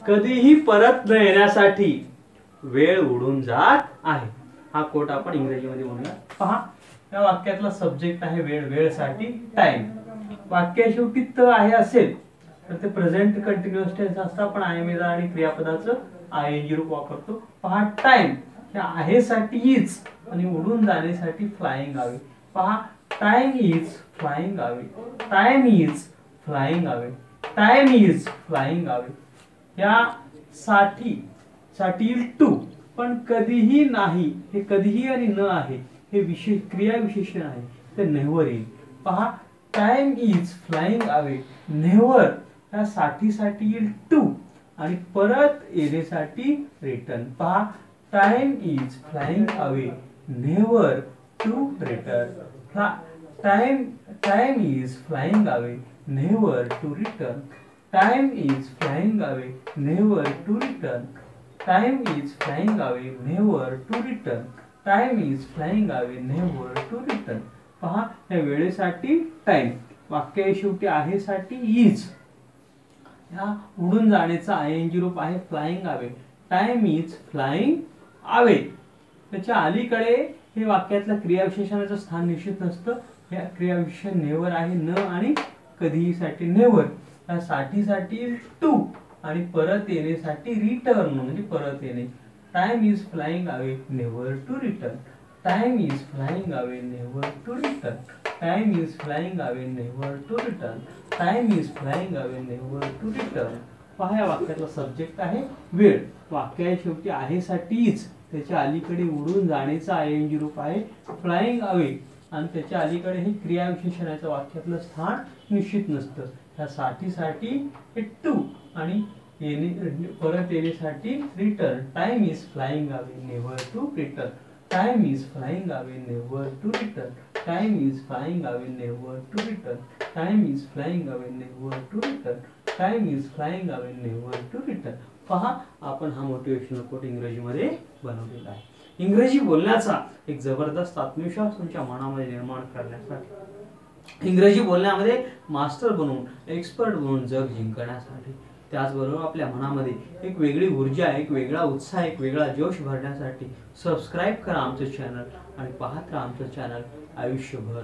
कधीही परत न येण्यासाठी वेळ उडून जात आहे. हा कोट आपण इंग्रजीमध्ये म्हणूया. पहा, या वाक्यातला सब्जेक्ट आहे वेळ, वेळसाठी टाइम. वाक्य शेवटी त आहे असेल तर ते प्रेझेंट कंटिन्युअस टेन्स असतं. आपण आयएमए आणि क्रियापदाचं आयएनजी रूप वापरतो. पहा, टाइम या आहे साठी इज आणि उडून जाण्यासाठी फ्लाइंग अवे. पहा, time is flying away, time is flying away, time is flying away. या साठी येईल टू, पण कधीही नाही, हे कधीही आणि न आहे हे विशेष क्रिया विशेषण आहे, ते नेव्हर येईल. पहा, time is flying away, never या साठी येईल टू आणि परत येण्यासाठी रिटर्न. पहा, time is flying away, never to return. Time is flying away, never to return. Time is flying away, never to return. Time is flying away, never to return. Time is flying away, never to return. पहा, या वेळेसाठी time, वाक्य शेवटी आहे साठी is, ह्या उडून जाण्याचा आयएनजी रूप आहे flying away. Time is flying away. त्याच्या अलीकडे हे वाक्यातल्या क्रियाविशेषणाचं स्थान निश्चित नसतं. या क्रियाविशेषण नेव्हर आहे, न आणि कधीही साठी नेव्हर. या साठी टू आणि परत येण्यासाठी रिटर्न म्हणजे परत येणे. Time is flying away, never to return. Time is flying away, never to return. Time is flying away, never to return. Time is flying away, never to return. पहा, या वाक्यातला सब्जेक्ट आहे वेळ, वाक्या शेवटी आहे साठी इज, त्याच्या अलीकडे उडून जाण्याचा आयएनजी रूप आहे फ्लाइंग अवे आणि त्याच्या अलीकडे हे क्रियाविशेषणाचं वाक्यातलं स्थान निश्चित नसतं. त्या साठी हे टू आणि परत येण्यासाठी return. Time is flying away, never to return. Time is flying away, never to return. Time is flying away, never to return. Time is flying away, never to return. Time is flying away, never to return. पहा, आपण हा motivational quote इंग्रजीमध्ये बनवलेला आहे. इंग्रजी बोलण्याचा एक जबरदस्त आत्मविश्वास तुमच्या मनामध्ये निर्माण करण्यासाठी, इंग्रजी बोलण्यामध्ये मास्टर बनवून, एक्सपर्ट बनवून जग जिंकण्यासाठी, त्याचबरोबर आपल्या मनामध्ये एक वेगळी ऊर्जा, एक वेगळा उत्साह, एक वेगळा जोश भरण्यासाठी सबस्क्राईब करा आमचं चॅनल आणि पाहत राहा आमचं चॅनल आयुष्यभर.